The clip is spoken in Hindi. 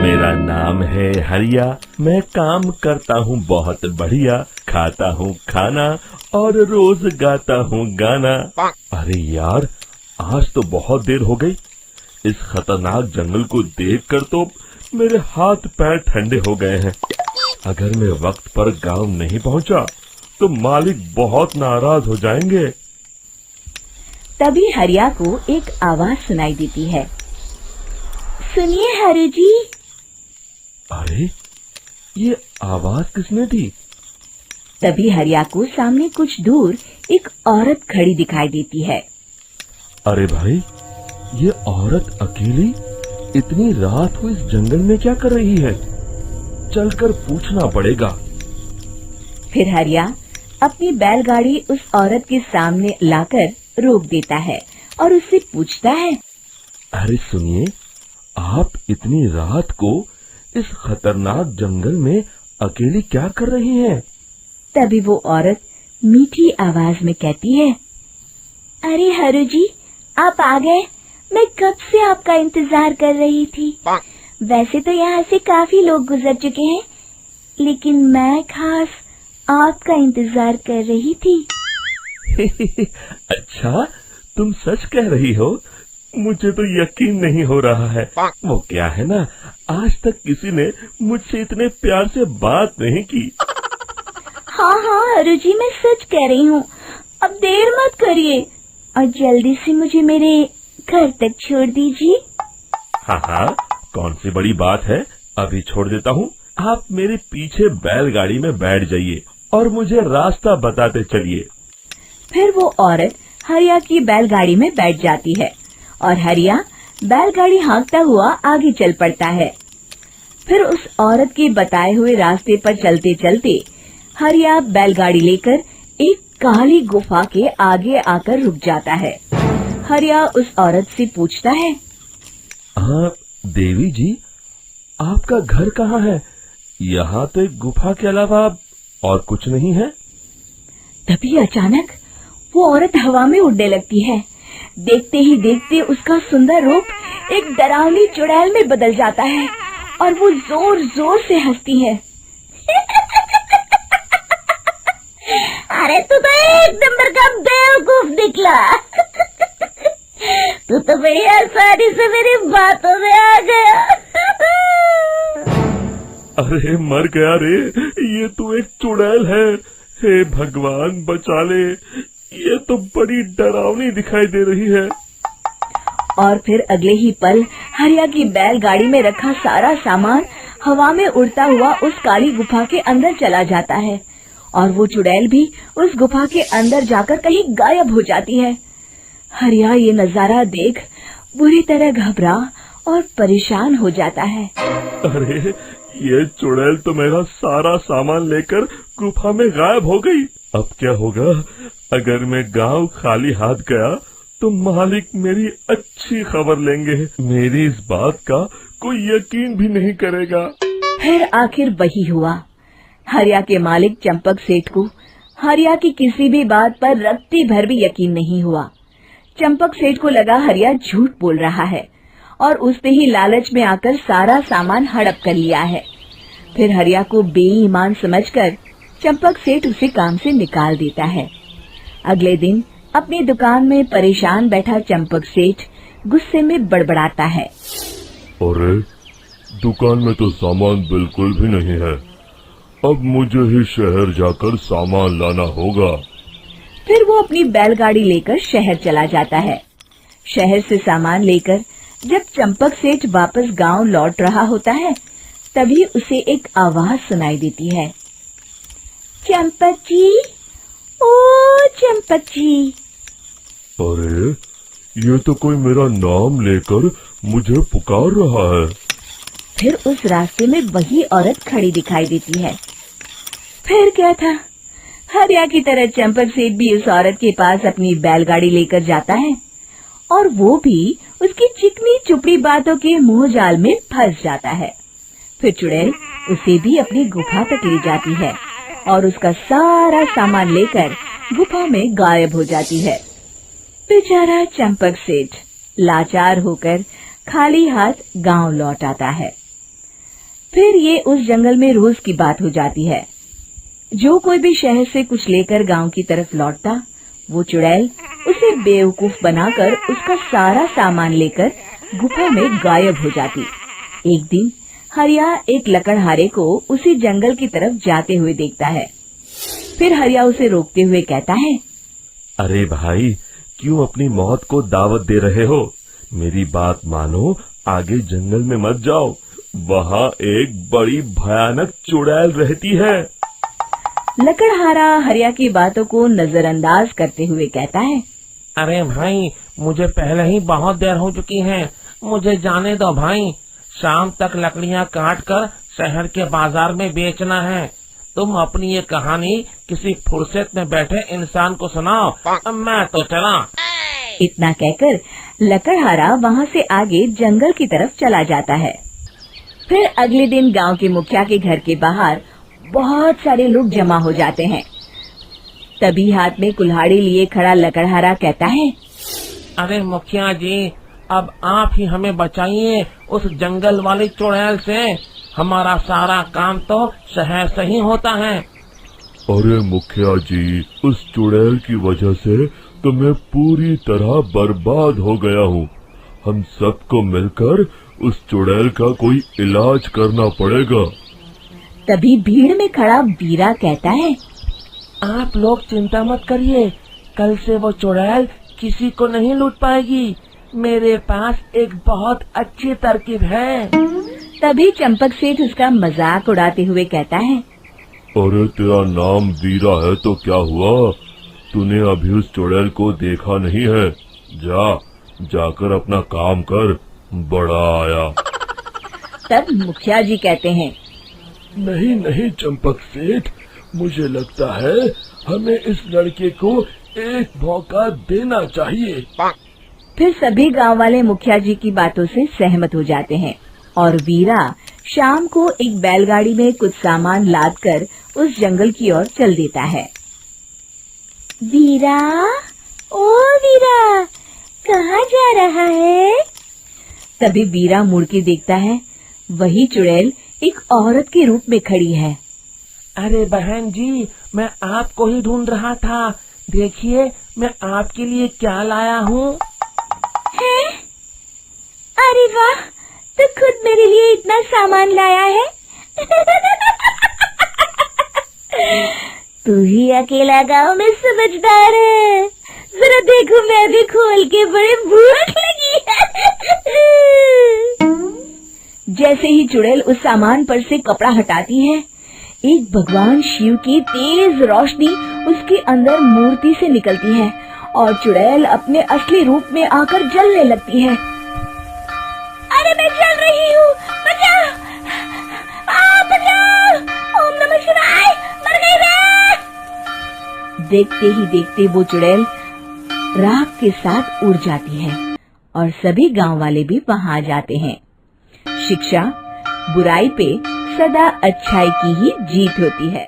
मेरा नाम है हरिया, मैं काम करता हूँ बहुत बढ़िया, खाता हूँ खाना और रोज गाता हूँ गाना। अरे यार, आज तो बहुत देर हो गई। इस खतरनाक जंगल को देखकर तो मेरे हाथ पैर ठंडे हो गए हैं। अगर मैं वक्त पर गांव नहीं पहुंचा तो मालिक बहुत नाराज हो जाएंगे। तभी हरिया को एक आवाज सुनाई देती है। सुनिए हरु जी। अरे, ये आवाज किसने दी? तभी हरिया को सामने कुछ दूर एक औरत खड़ी दिखाई देती है। अरे भाई, ये औरत अकेली इतनी रात को इस जंगल में क्या कर रही है? चलकर पूछना पड़ेगा। फिर हरिया अपनी बैलगाड़ी उस औरत के सामने लाकर रोक देता है और उससे पूछता है। अरे सुनिए, आप इतनी रात को इस खतरनाक जंगल में अकेली क्या कर रही हैं? तभी वो औरत मीठी आवाज में कहती है, अरे हरु जी, आप आ गए। मैं कब से आपका इंतजार कर रही थी। वैसे तो यहाँ से काफी लोग गुजर चुके हैं, लेकिन मैं खास आपका इंतजार कर रही थी। अच्छा, तुम सच कह रही हो? मुझे तो यकीन नहीं हो रहा है। वो क्या है ना, आज तक किसी ने मुझसे इतने प्यार से बात नहीं की। हाँ हाँ हरु जी, मैं सच कह रही हूँ। अब देर मत करिए और जल्दी से मुझे मेरे घर तक छोड़ दीजिए। हाँ हाँ, कौन सी बड़ी बात है, अभी छोड़ देता हूँ। आप मेरे पीछे बैलगाड़ी में बैठ जाइए और मुझे रास्ता बताते चलिए। फिर वो औरत हरिया की बैलगाड़ी में बैठ जाती है और हरिया बैलगाड़ी हाँकता हुआ आगे चल पड़ता है। फिर उस औरत के बताए हुए रास्ते पर चलते चलते हरिया बैलगाड़ी लेकर एक काली गुफा के आगे आकर रुक जाता है। हरिया उस औरत से पूछता है, हाँ देवी जी, आपका घर कहाँ है? यहाँ तो एक गुफा के अलावा और कुछ नहीं है। तभी अचानक वो औरत हवा में उड़ने लगती है। देखते ही देखते उसका सुंदर रूप एक डरावनी चुड़ैल में बदल जाता है और वो जोर जोर से हंसती है। अरे तू तो एक नंबर का बेवकूफ निकला। तू तो बड़ी आसानी से मेरी बातों में आ गया। अरे मर गया रे, ये तो एक चुड़ैल है। हे भगवान बचा ले, ये तो बड़ी डरावनी दिखाई दे रही है। और फिर अगले ही पल हरिया की बैलगाड़ी में रखा सारा सामान हवा में उड़ता हुआ उस काली गुफा के अंदर चला जाता है और वो चुड़ैल भी उस गुफा के अंदर जाकर कहीं गायब हो जाती है। हरिया ये नजारा देख बुरी तरह घबरा और परेशान हो जाता है। अरे, ये चुड़ैल तो मेरा सारा सामान लेकर गुफा में गायब हो गई। अब क्या होगा? अगर मैं गांव खाली हाथ गया तो मालिक मेरी अच्छी खबर लेंगे। मेरी इस बात का कोई यकीन भी नहीं करेगा। फिर आखिर वही हुआ। हरिया के मालिक चंपक सेठ को हरिया की किसी भी बात पर रत्ती भर भी यकीन नहीं हुआ। चंपक सेठ को लगा हरिया झूठ बोल रहा है और उसने ही लालच में आकर सारा सामान हड़प कर लिया है। फिर हरिया को बेईमान समझकर चंपक सेठ उसे काम से निकाल देता है। अगले दिन अपनी दुकान में परेशान बैठा चंपक सेठ गुस्से में बड़बड़ाता है। अरे, दुकान में तो सामान बिल्कुल भी नहीं है। अब मुझे ही शहर जाकर सामान लाना होगा। फिर वो अपनी बैलगाड़ी लेकर शहर चला जाता है। शहर से सामान लेकर जब चंपक सेठ वापस गांव लौट रहा होता है, तभी उसे एक आवाज सुनाई देती है। चंपक जी, ओ चंपक जी। अरे, ये तो कोई मेरा नाम लेकर मुझे पुकार रहा है। फिर उस रास्ते में वही औरत खड़ी दिखाई देती है। फिर क्या था, हरिया की तरह चंपक सेठ भी उस औरत के पास अपनी बैलगाड़ी लेकर जाता है और वो भी उसकी चिकनी चुपड़ी बातों के मुंह जाल में फंस जाता है। फिर चुड़ैल उसे भी अपनी गुफा तक ले जाती है और उसका सारा सामान लेकर गुफा में गायब हो जाती है। बेचारा चंपक सेठ लाचार होकर खाली हाथ गांव लौट आता है। फिर ये उस जंगल में रोज की बात हो जाती है। जो कोई भी शहर से कुछ लेकर गांव की तरफ लौटता, वो चुड़ैल उसे बेवकूफ बनाकर उसका सारा सामान लेकर गुफा में गायब हो जाती। एक दिन हरिया एक लकड़हारे को उसी जंगल की तरफ जाते हुए देखता है। फिर हरिया उसे रोकते हुए कहता है, अरे भाई, क्यों अपनी मौत को दावत दे रहे हो? मेरी बात मानो, आगे जंगल में मत जाओ, वहाँ एक बड़ी भयानक चुड़ैल रहती है। लकड़हारा हरिया की बातों को नजरअंदाज करते हुए कहता है, अरे भाई, मुझे पहले ही बहुत देर हो चुकी है, मुझे जाने दो भाई। शाम तक लकड़ियाँ काट कर शहर के बाजार में बेचना है। तुम अपनी ये कहानी किसी फुर्सत में बैठे इंसान को सुनाओ, मैं तो चला। इतना कहकर लकड़हारा वहाँ से आगे जंगल की तरफ चला जाता है। फिर अगले दिन गांव के मुखिया के घर के बाहर बहुत सारे लोग जमा हो जाते हैं। तभी हाथ में कुल्हाड़ी लिए खड़ा लकड़हारा कहता है, अरे मुखिया जी, अब आप ही हमें बचाइए उस जंगल वाली चुड़ैल से। हमारा सारा काम तो शहर से ही होता है। अरे मुखिया जी, उस चुड़ैल की वजह से तो मैं पूरी तरह बर्बाद हो गया हूँ। हम सबको मिलकर उस चुड़ैल का कोई इलाज करना पड़ेगा। तभी भीड़ में खड़ा वीरा कहता है, आप लोग चिंता मत करिए, कल से वो चुड़ैल किसी को नहीं लूट पाएगी। मेरे पास एक बहुत अच्छी तरकीब है। तभी चंपक सेठ उसका मजाक उड़ाते हुए कहता है, अरे तेरा नाम वीरा है तो क्या हुआ? तूने अभी उस चुड़ैल को देखा नहीं है? जाकर अपना काम कर, बड़ा आया। तब मुखिया जी कहते हैं, नहीं नहीं चंपक सेठ, मुझे लगता है हमें इस लड़के को एक मौका देना चाहिए। फिर सभी गांव वाले मुखिया जी की बातों से सहमत हो जाते हैं और वीरा शाम को एक बैलगाड़ी में कुछ सामान लादकर उस जंगल की ओर चल देता है। वीरा, ओ वीरा, कहाँ जा रहा है? तभी वीरा मुड़ के देखता है, वही चुड़ैल एक औरत के रूप में खड़ी है। अरे बहन जी, मैं आपको ही ढूंढ रहा था। देखिए, मैं आपके लिए क्या लाया हूँ। हैं? अरे वाह, तो खुद मेरे लिए इतना सामान लाया है। तू ही अकेला गांव में समझदार है। जरा देखो, मैं भी खोल के, बड़े भूख लगी है। जैसे ही चुड़ैल उस सामान पर से कपड़ा हटाती है, एक भगवान शिव की तेज रोशनी उसके अंदर मूर्ति से निकलती है और चुड़ैल अपने असली रूप में आकर जलने लगती है। अरे मैं जल रही हूँ, बचाओ! बचाओ! ओम नमः शिवाय, मर गई मैं! देखते ही देखते वो चुड़ैल राख के साथ उड़ जाती है और सभी गांव वाले भी वहां आ जाते हैं। शिक्षा बुराई पे सदा अच्छाई की ही जीत होती है।